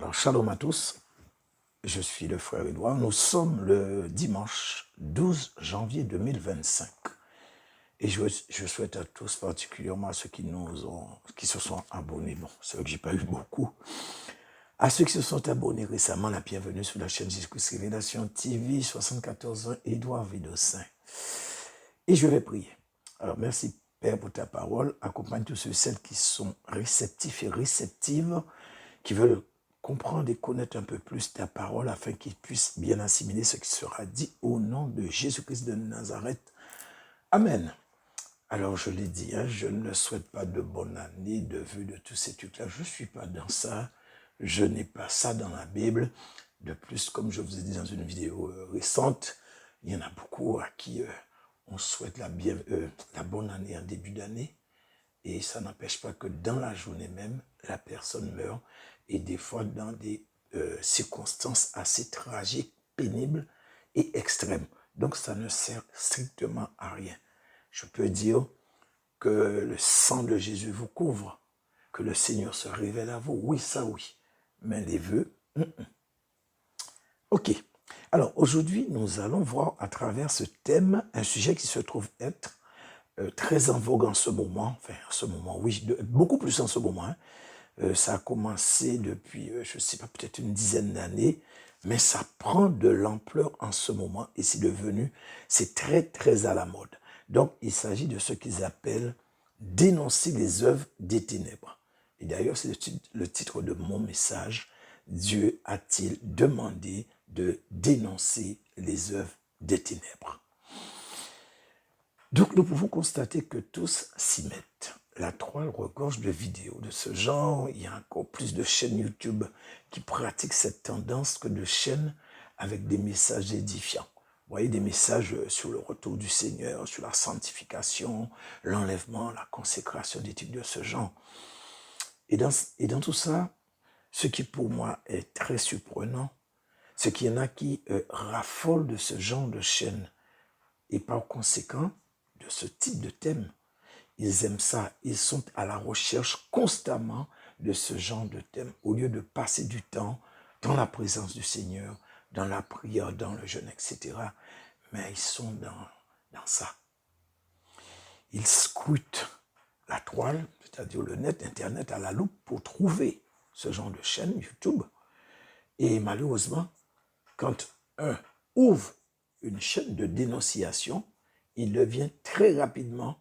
Alors, shalom à tous, je suis le frère Édouard. Nous sommes le dimanche 12 janvier 2025. Et je souhaite à tous, particulièrement à ceux qui se sont abonnés, bon, c'est vrai que j'ai pas eu beaucoup, à ceux qui se sont abonnés récemment, la bienvenue sur la chaîne Jésus-Christ Révélation TV, 74 ans, Édouard Vidocin. Et je vais prier. Alors, merci Père pour ta parole. Accompagne tous ceux et celles qui sont réceptifs et réceptives, qui veulent comprendre et connaître un peu plus ta parole afin qu'ils puissent bien assimiler ce qui sera dit au nom de Jésus-Christ de Nazareth. Amen. Alors, je l'ai dit, je ne souhaite pas de bonne année de vue de tous ces trucs-là. Je ne suis pas dans ça. Je n'ai pas ça dans la Bible. De plus, comme je vous ai dit dans une vidéo récente, il y en a beaucoup à qui on souhaite la bonne année en début d'année. Et ça n'empêche pas que dans la journée même, la personne meurt. Et des fois, dans des circonstances assez tragiques, pénibles et extrêmes. Donc, ça ne sert strictement à rien. Je peux dire que le sang de Jésus vous couvre, que le Seigneur se révèle à vous. Oui, ça oui. Mais les vœux, Ok. Alors, aujourd'hui, nous allons voir à travers ce thème un sujet qui se trouve être très en vogue en ce moment. Enfin, en ce moment, oui, beaucoup plus en ce moment. Ça a commencé depuis, je ne sais pas, peut-être une dizaine d'années, mais ça prend de l'ampleur en ce moment et c'est très, très à la mode. Donc, il s'agit de ce qu'ils appellent dénoncer les œuvres des ténèbres. Et d'ailleurs, c'est le titre de mon message. Dieu a-t-il demandé de dénoncer les œuvres des ténèbres? Donc, nous pouvons constater que tous s'y mettent. La toile regorge de vidéos de ce genre. Il y a encore plus de chaînes YouTube qui pratiquent cette tendance que de chaînes avec des messages édifiants. Vous voyez, des messages sur le retour du Seigneur, sur la sanctification, l'enlèvement, la consécration, des trucs de ce genre. Et dans tout ça, ce qui pour moi est très surprenant, c'est qu'il y en a qui raffolent de ce genre de chaîne. Et par conséquent, de ce type de thème, ils aiment ça. Ils sont à la recherche constamment de ce genre de thème. Au lieu de passer du temps dans la présence du Seigneur, dans la prière, dans le jeûne, etc. Mais ils sont dans ça. Ils scrutent la toile, c'est-à-dire le net, Internet, à la loupe pour trouver ce genre de chaîne YouTube. Et malheureusement, quand un ouvre une chaîne de dénonciation, il devient très rapidement,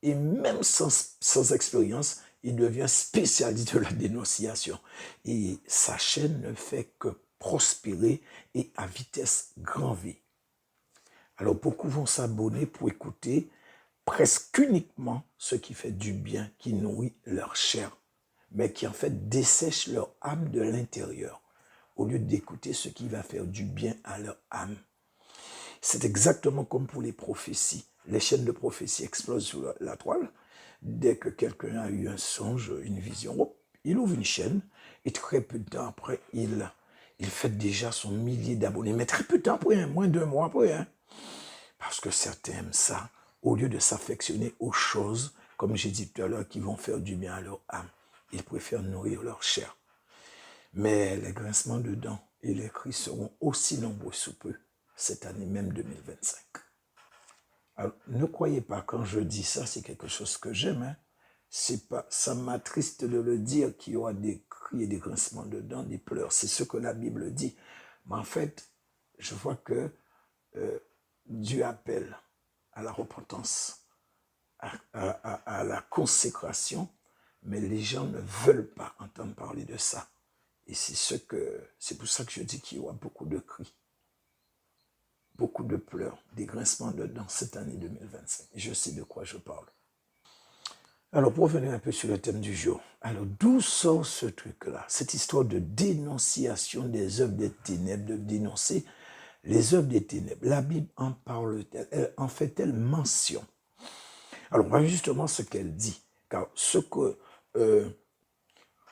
et même sans expérience, il devient spécialiste de la dénonciation. Et sa chaîne ne fait que prospérer et à vitesse grand V. Alors beaucoup vont s'abonner pour écouter presque uniquement ce qui fait du bien, qui nourrit leur chair, mais qui en fait dessèche leur âme de l'intérieur, au lieu d'écouter ce qui va faire du bien à leur âme. C'est exactement comme pour les prophéties. Les chaînes de prophéties explosent sur la toile. Dès que quelqu'un a eu un songe, une vision, il ouvre une chaîne et très peu de temps après, il fait déjà son millier d'abonnés. Mais très peu de temps après, moins d'1 mois après. Parce que certains aiment ça, au lieu de s'affectionner aux choses, comme j'ai dit tout à l'heure, qui vont faire du bien à leur âme. Ils préfèrent nourrir leur chair. Mais les grincements de dents et les cris seront aussi nombreux sous peu, cette année même 2025. Alors, ne croyez pas, quand je dis ça, c'est quelque chose que j'aime. Ça m'attriste de le dire qu'il y aura des cris et des grincements de dents, des pleurs. C'est ce que la Bible dit. Mais en fait, je vois que Dieu appelle à la repentance, à la consécration, mais les gens ne veulent pas entendre parler de ça. Et c'est pour ça que je dis qu'il y aura beaucoup de cris, beaucoup de pleurs, des grincements de dents cette année 2025. Et je sais de quoi je parle. Alors, pour revenir un peu sur le thème du jour. Alors, d'où sort ce truc-là? Cette histoire de dénonciation des œuvres des ténèbres, de dénoncer les œuvres des ténèbres. La Bible en parle-t-elle? En fait-elle mention? Alors, voilà justement ce qu'elle dit. Car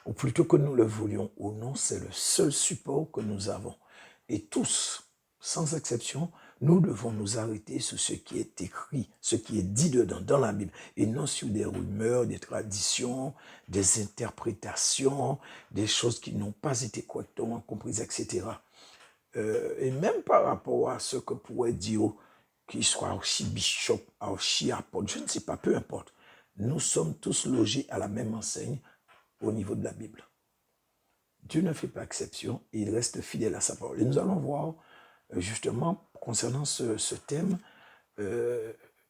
ou plutôt que nous le voulions ou non, c'est le seul support que nous avons. Et tous, sans exception, Nous devons nous arrêter sur ce qui est écrit, ce qui est dit dedans, dans la Bible, et non sur des rumeurs, des traditions, des interprétations, des choses qui n'ont pas été correctement comprises, etc. Et même par rapport à ce que pourrait dire qu'il soit archibishop, archi-apôtre, je ne sais pas, peu importe. Nous sommes tous logés à la même enseigne au niveau de la Bible. Dieu ne fait pas exception et il reste fidèle à sa parole. Et nous allons voir justement concernant ce thème,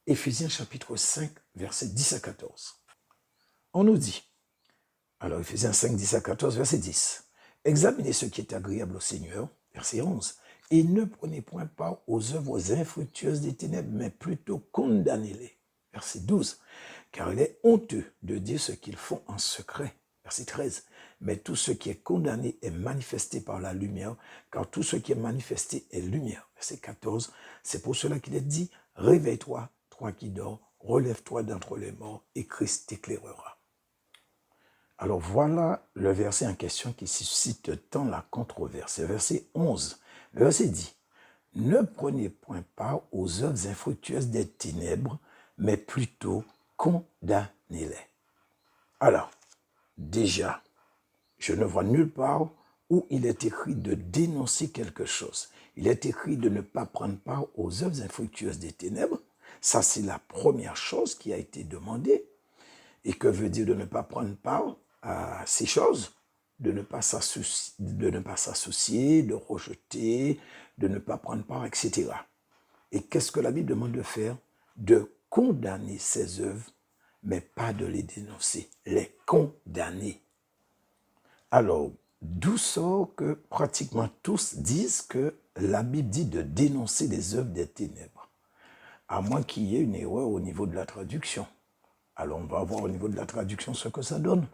Éphésiens chapitre 5, versets 10 à 14. On nous dit, alors Éphésiens 5, 10 à 14, verset 10, examinez ce qui est agréable au Seigneur, verset 11, et ne prenez point part aux œuvres infructueuses des ténèbres, mais plutôt condamnez-les, verset 12, car il est honteux de dire ce qu'ils font en secret, verset 13, mais tout ce qui est condamné est manifesté par la lumière, car tout ce qui est manifesté est lumière. Verset 14, c'est pour cela qu'il est dit, réveille-toi, toi qui dors, relève-toi d'entre les morts, et Christ t'éclairera. Alors voilà le verset en question qui suscite tant la controverse. Verset 11, le verset dit, ne prenez point part aux œuvres infructueuses des ténèbres, mais plutôt condamnez-les. Alors, déjà, je ne vois nulle part où il est écrit de dénoncer quelque chose. Il est écrit de ne pas prendre part aux œuvres infructueuses des ténèbres. Ça, c'est la première chose qui a été demandée. Et que veut dire de ne pas prendre part à ces choses? De ne pas s'associer, de rejeter, de ne pas prendre part, etc. Et qu'est-ce que la Bible demande de faire? De condamner ces œuvres, mais pas de les dénoncer, les condamner. Alors, d'où sort que pratiquement tous disent que la Bible dit de dénoncer les œuvres des ténèbres, à moins qu'il y ait une erreur au niveau de la traduction. Alors, on va voir au niveau de la traduction ce que ça donne.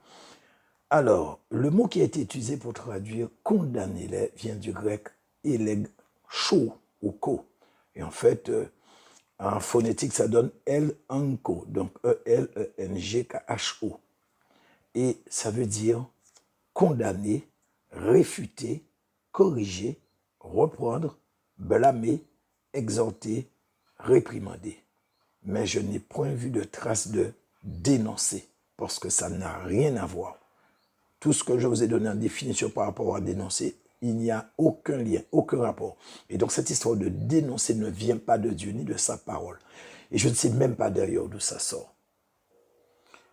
Alors, le mot qui a été utilisé pour traduire « condamner-les » vient du grec « elegcho » ou « ko ». Et en fait, en phonétique, ça donne « el-anko », donc E-L-E-N-G-K-H-O. Et ça veut dire condamner, réfuter, corriger, reprendre, blâmer, exhorter, réprimander. Mais je n'ai point vu de trace de dénoncer, parce que ça n'a rien à voir. Tout ce que je vous ai donné en définition par rapport à dénoncer, il n'y a aucun lien, aucun rapport. Et donc cette histoire de dénoncer ne vient pas de Dieu ni de sa parole. Et je ne sais même pas d'ailleurs d'où ça sort.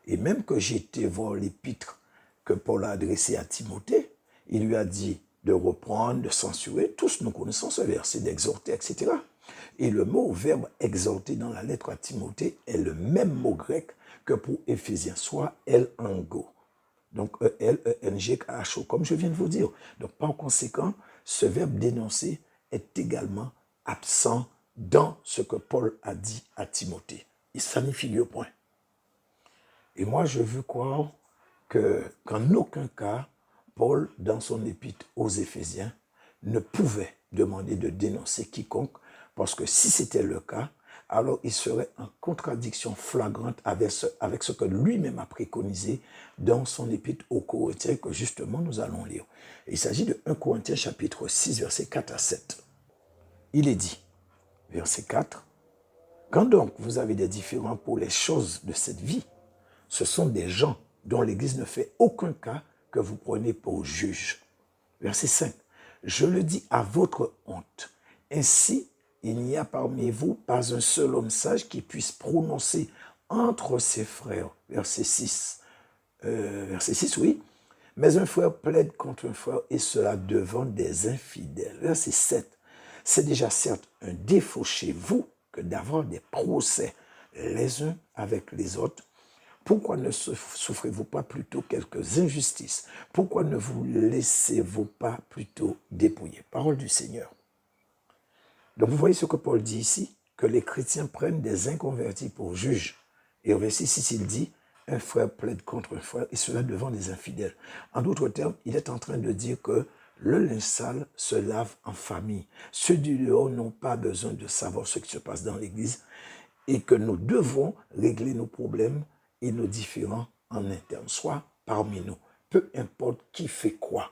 Et même que j'ai été voir l'épître que Paul a adressé à Timothée, il lui a dit de reprendre, de censurer. Tous nous connaissons ce verset, d'exhorter, etc. Et le mot verbe exhorter dans la lettre à Timothée est le même mot grec que pour Éphésiens, soit el-ango. Donc E-L-E-N-G-K-H-O, comme je viens de vous dire. Donc par conséquent, ce verbe dénoncer est également absent dans ce que Paul a dit à Timothée. Ça n'y figure point. Et moi, je veux croire qu'en aucun cas, Paul, dans son épître aux Éphésiens, ne pouvait demander de dénoncer quiconque, parce que si c'était le cas, alors il serait en contradiction flagrante avec ce que lui-même a préconisé dans son épître aux Corinthiens, que justement nous allons lire. Il s'agit de 1 Corinthiens chapitre 6, versets 4 à 7. Il est dit, verset 4, « Quand donc vous avez des différends pour les choses de cette vie, ce sont des gens dont l'Église ne fait aucun cas que vous prenez pour juge. » Verset 5. « Je le dis à votre honte. Ainsi, il n'y a parmi vous pas un seul homme sage qui puisse prononcer entre ses frères. » Verset 6. Verset 6, oui. « Mais un frère plaide contre un frère, et cela devant des infidèles. » Verset 7. « C'est déjà certes un défaut chez vous que d'avoir des procès les uns avec les autres. Pourquoi ne souffrez-vous pas plutôt quelques injustices? Pourquoi ne vous laissez-vous pas plutôt dépouiller? » Parole du Seigneur. Donc vous voyez ce que Paul dit ici, que les chrétiens prennent des inconvertis pour juges. Et au verset 6, il dit, un frère plaide contre un frère, et cela devant des infidèles. En d'autres termes, il est en train de dire que le linge sale se lave en famille. Ceux du dehors n'ont pas besoin de savoir ce qui se passe dans l'Église, et que nous devons régler nos problèmes et nos différends en interne, soit parmi nous, peu importe qui fait quoi.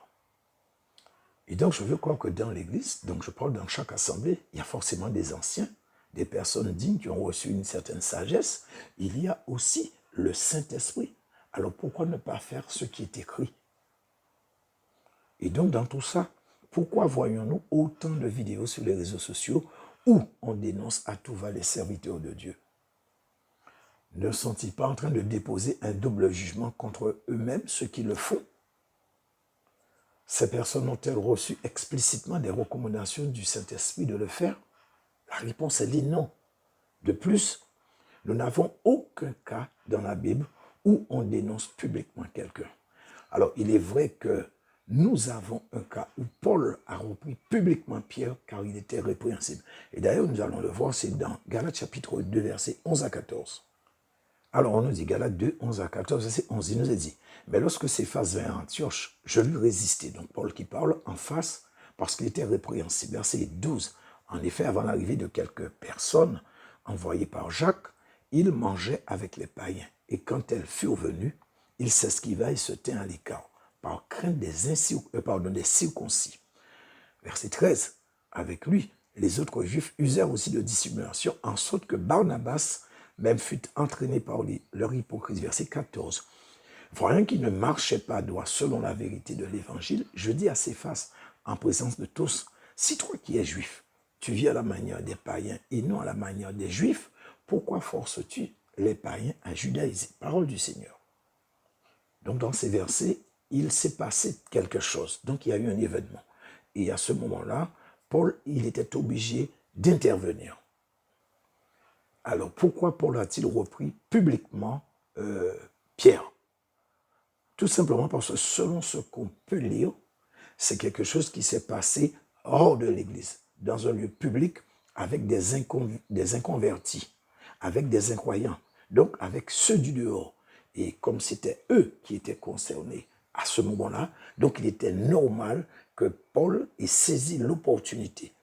Et donc, je veux croire que dans l'Église, donc je parle dans chaque assemblée, il y a forcément des anciens, des personnes dignes qui ont reçu une certaine sagesse. Il y a aussi le Saint-Esprit. Alors, pourquoi ne pas faire ce qui est écrit? Et donc, dans tout ça, pourquoi voyons-nous autant de vidéos sur les réseaux sociaux où on dénonce à tout va les serviteurs de Dieu? Ne sont-ils pas en train de déposer un double jugement contre eux-mêmes, ceux qui le font? Ces personnes ont-elles reçu explicitement des recommandations du Saint-Esprit de le faire? La réponse est non. De plus, nous n'avons aucun cas dans la Bible où on dénonce publiquement quelqu'un. Alors, il est vrai que nous avons un cas où Paul a repris publiquement Pierre car il était répréhensible. Et d'ailleurs, nous allons le voir, c'est dans Galates chapitre 2, versets 11 à 14. Alors, on nous dit, Galates 2, 11 à 14, verset 11, il nous a dit, mais lorsque Céphas vint à Antioche, je lui résistai. Donc, Paul qui parle en face parce qu'il était répréhensible. Verset 12, en effet, avant l'arrivée de quelques personnes envoyées par Jacques, il mangeait avec les païens. Et quand elles furent venues, il s'esquiva et se tint à l'écart, par crainte des circoncis. Verset 13, avec lui, les autres Juifs usèrent aussi de dissimulation, en sorte que Barnabas même fut entraîné par leur hypocrisie. Verset 14, voyant qu'il ne marchait pas droit selon la vérité de l'évangile, je dis à Céphas, en présence de tous, si toi qui es juif, tu vis à la manière des païens et non à la manière des juifs, pourquoi forces-tu les païens à judaïser? Parole du Seigneur. Donc dans ces versets, il s'est passé quelque chose. Donc il y a eu un événement. Et à ce moment-là, Paul, il était obligé d'intervenir. Alors pourquoi Paul a-t-il repris publiquement Pierre? Tout simplement parce que selon ce qu'on peut lire, c'est quelque chose qui s'est passé hors de l'Église, dans un lieu public, avec des inconvertis, avec des incroyants, donc avec ceux du dehors. Et comme c'était eux qui étaient concernés à ce moment-là, donc il était normal que Paul ait saisi l'opportunité.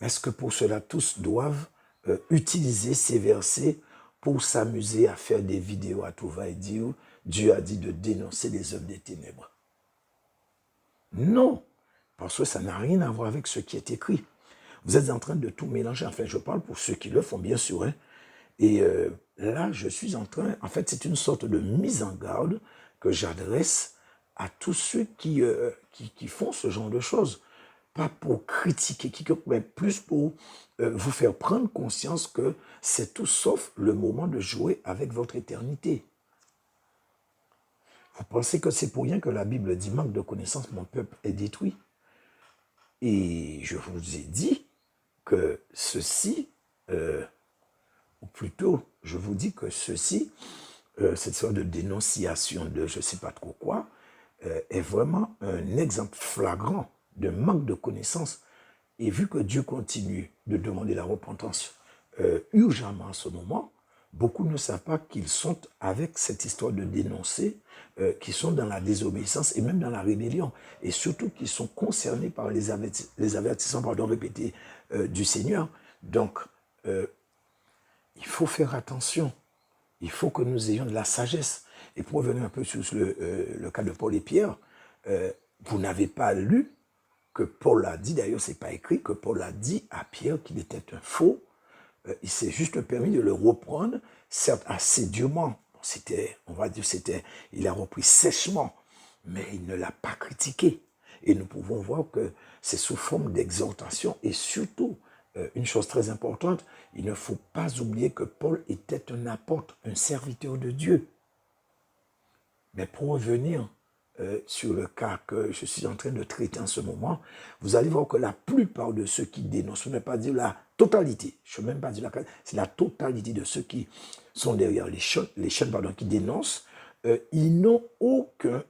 Est-ce que pour cela, tous doivent utiliser ces versets pour s'amuser à faire des vidéos à tout va et dire Dieu a dit de dénoncer les œuvres des ténèbres? Non, parce que ça n'a rien à voir avec ce qui est écrit. Vous êtes en train de tout mélanger. Enfin, je parle pour ceux qui le font, bien sûr. Hein. Et là, je suis en train... En fait, c'est une sorte de mise en garde que j'adresse à tous ceux qui font ce genre de choses. Pas pour critiquer quiconque, mais plus pour vous faire prendre conscience que c'est tout sauf le moment de jouer avec votre éternité. Vous pensez que c'est pour rien que la Bible dit « Manque de connaissance, mon peuple est détruit ». Et je vous ai dit que ceci, ou plutôt, je vous dis que ceci, cette sorte de dénonciation de je ne sais pas trop quoi, est vraiment un exemple flagrant de manque de connaissance. Et vu que Dieu continue de demander la repentance urgemment en ce moment, beaucoup ne savent pas qu'ils sont avec cette histoire de dénoncer, qu'ils sont dans la désobéissance et même dans la rébellion. Et surtout qu'ils sont concernés par les avertissements répétés du Seigneur. Donc, il faut faire attention. Il faut que nous ayons de la sagesse. Et pour revenir un peu sur le cas de Paul et Pierre, vous n'avez pas lu que Paul a dit, d'ailleurs ce n'est pas écrit, que Paul a dit à Pierre qu'il était un faux. Il s'est juste permis de le reprendre, certes assez durement. On va dire, il a repris sèchement, mais il ne l'a pas critiqué. Et nous pouvons voir que c'est sous forme d'exhortation et surtout, une chose très importante, il ne faut pas oublier que Paul était un apôtre, un serviteur de Dieu. Mais pour revenir sur le cas que je suis en train de traiter en ce moment, vous allez voir que la plupart de ceux qui dénoncent, je ne vais pas dire la totalité, je ne vais même pas dire c'est la totalité de ceux qui sont derrière les chaînes qui dénoncent, ils n'ont aucun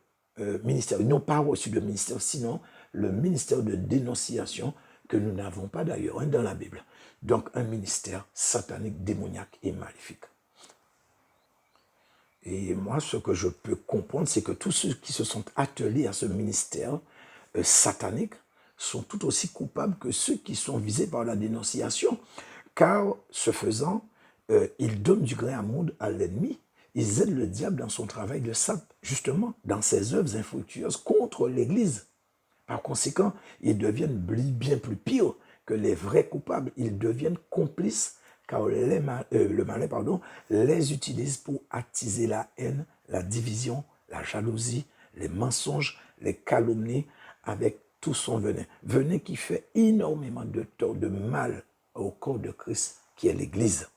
ministère, ils n'ont pas reçu de ministère, sinon le ministère de dénonciation que nous n'avons pas d'ailleurs dans la Bible. Donc un ministère satanique, démoniaque et maléfique. Et moi, ce que je peux comprendre, c'est que tous ceux qui se sont attelés à ce ministère satanique sont tout aussi coupables que ceux qui sont visés par la dénonciation. Car, ce faisant, ils donnent du grain à moudre à l'ennemi. Ils aident le diable dans son travail de sape, justement, dans ses œuvres infructueuses contre l'Église. Par conséquent, ils deviennent bien plus pires que les vrais coupables. Ils deviennent complices car le malin les utilise pour attiser la haine, la division, la jalousie, les mensonges, les calomnies avec tout son venin. Venin qui fait énormément de tort, de mal au corps de Christ qui est l'Église.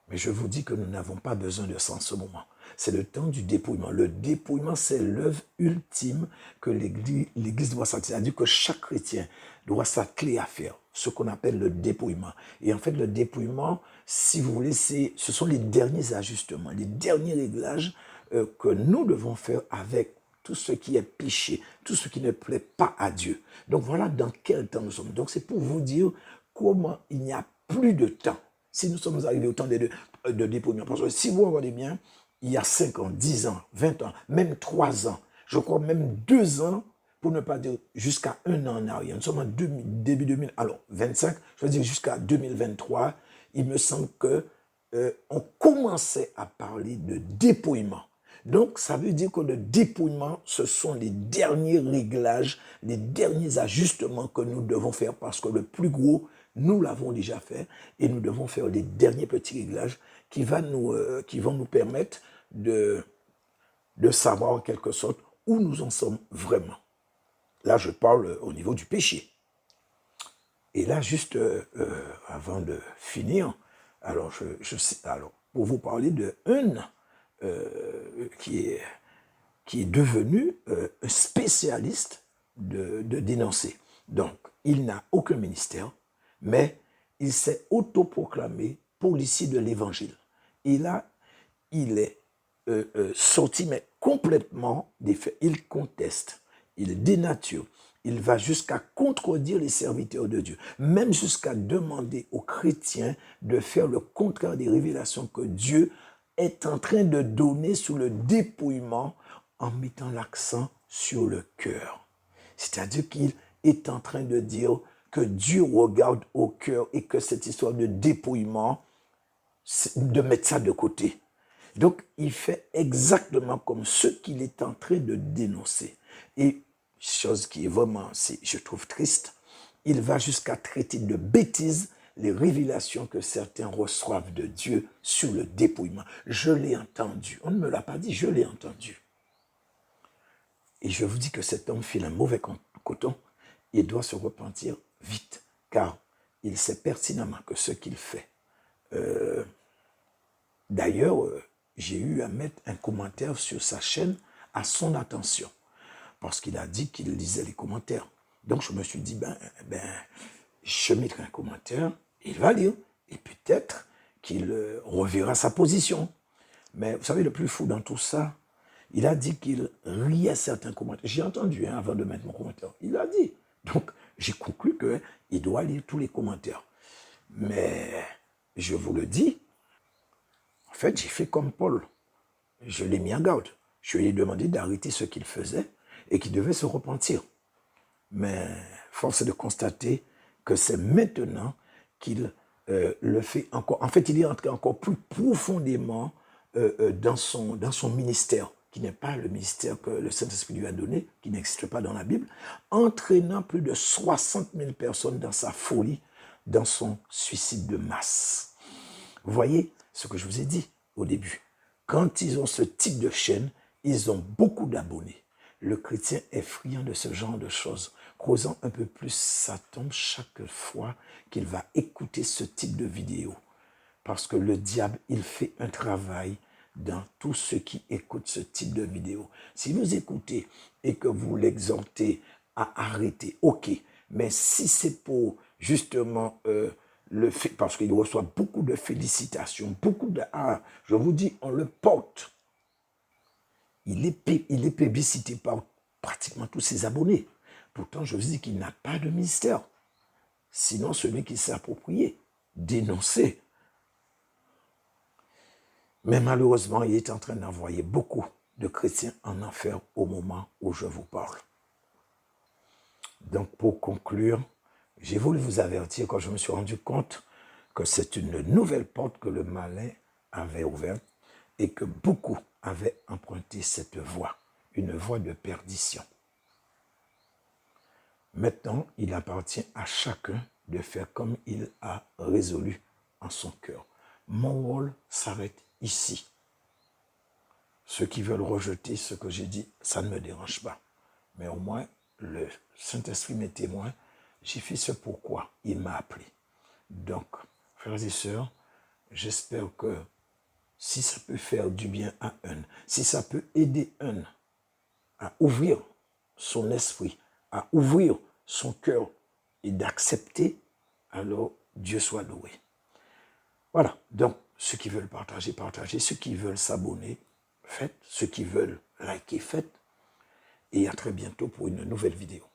Mais je vous dis que nous n'avons pas besoin de ça en ce moment. C'est le temps du dépouillement. Le dépouillement, c'est l'œuvre ultime que l'Église doit s'atteler. C'est-à-dire que chaque chrétien doit s'atteler à faire ce qu'on appelle le dépouillement. Et en fait, le dépouillement, si vous voulez, ce sont les derniers ajustements, les derniers réglages que nous devons faire avec tout ce qui est péché, tout ce qui ne plaît pas à Dieu. Donc voilà dans quel temps nous sommes. Donc c'est pour vous dire comment il n'y a plus de temps. Si nous sommes arrivés au temps de dépouillement, parce que si vous regardez bien, il y a 5 ans, 10 ans, 20 ans, même 3 ans, je crois même 2 ans, pour ne pas dire jusqu'à 1 an en arrière. Nous sommes en début 2000, alors 25, je veux dire jusqu'à 2023, il me semble que on commençait à parler de dépouillement. Donc, ça veut dire que le dépouillement, ce sont les derniers réglages, les derniers ajustements que nous devons faire parce que le plus gros, nous l'avons déjà fait et nous devons faire les derniers petits réglages qui vont nous permettre de savoir en quelque sorte où nous en sommes vraiment. Là, je parle au niveau du péché. Et là, juste avant de finir, alors, pour vous parler de qui est devenu un spécialiste de dénoncer. Donc, il n'a aucun ministère, mais il s'est autoproclamé policier de l'évangile. Et là, il est sorti, mais complètement des faits. Il conteste, il dénature, il va jusqu'à contredire les serviteurs de Dieu, même jusqu'à demander aux chrétiens de faire le contraire des révélations que Dieu est en train de donner sous le dépouillement en mettant l'accent sur le cœur. C'est-à-dire qu'il est en train de dire que Dieu regarde au cœur et que cette histoire de dépouillement, de mettre ça de côté. Donc, il fait exactement comme ce qu'il est en train de dénoncer. Et chose qui est vraiment, je trouve triste, il va jusqu'à traiter de bêtises les révélations que certains reçoivent de Dieu sur le dépouillement. Je l'ai entendu. On ne me l'a pas dit, je l'ai entendu. Et je vous dis que cet homme file un mauvais coton. Il doit se repentir vite, car il sait pertinemment que ce qu'il fait. D'ailleurs, j'ai eu à mettre un commentaire sur sa chaîne à son attention, parce qu'il a dit qu'il lisait les commentaires. Donc je me suis dit, je mettrai un commentaire, il va lire, et peut-être qu'il reverra sa position. Mais vous savez, le plus fou dans tout ça, il a dit qu'il riait certains commentaires. J'ai entendu avant de mettre mon commentaire. Il a dit. Donc, j'ai conclu qu'il doit lire tous les commentaires. Mais, je vous le dis, en fait, j'ai fait comme Paul. Je l'ai mis en garde. Je lui ai demandé d'arrêter ce qu'il faisait et qu'il devait se repentir. Mais, force est de constater que c'est maintenant qu'il le fait encore. En fait, il est entré encore plus profondément dans son ministère, qui n'est pas le ministère que le Saint-Esprit lui a donné, qui n'existe pas dans la Bible, entraînant plus de 60 000 personnes dans sa folie, dans son suicide de masse. Vous voyez ce que je vous ai dit au début. Quand ils ont ce type de chaîne, ils ont beaucoup d'abonnés. Le chrétien est friand de ce genre de choses. Creusant un peu plus, ça tombe chaque fois qu'il va écouter ce type de vidéo. Parce que le diable, il fait un travail dans tous ceux qui écoutent ce type de vidéo. Si vous écoutez et que vous l'exhortez à arrêter, ok. Mais si c'est pour justement le fait, parce qu'il reçoit beaucoup de félicitations, beaucoup de... Ah, je vous dis, on le porte. Il est plébiscité par pratiquement tous ses abonnés. Pourtant, je vous dis qu'il n'a pas de ministère. Sinon, celui qui s'est approprié, dénoncé. Mais malheureusement, il est en train d'envoyer beaucoup de chrétiens en enfer au moment où je vous parle. Donc, pour conclure, j'ai voulu vous avertir quand je me suis rendu compte que c'est une nouvelle porte que le malin avait ouverte et que beaucoup avaient emprunté cette voie, une voie de perdition. Maintenant, il appartient à chacun de faire comme il a résolu en son cœur. Mon rôle s'arrête ici. Ceux qui veulent rejeter ce que j'ai dit, ça ne me dérange pas. Mais au moins, le Saint-Esprit m'est témoin. J'ai fait ce pourquoi il m'a appelé. Donc, frères et sœurs, j'espère que si ça peut faire du bien à un, si ça peut aider un à ouvrir son esprit, à ouvrir son cœur et d'accepter, alors Dieu soit loué. Voilà, donc ceux qui veulent partager, partagez. Ceux qui veulent s'abonner, faites. Ceux qui veulent liker, faites. Et à très bientôt pour une nouvelle vidéo.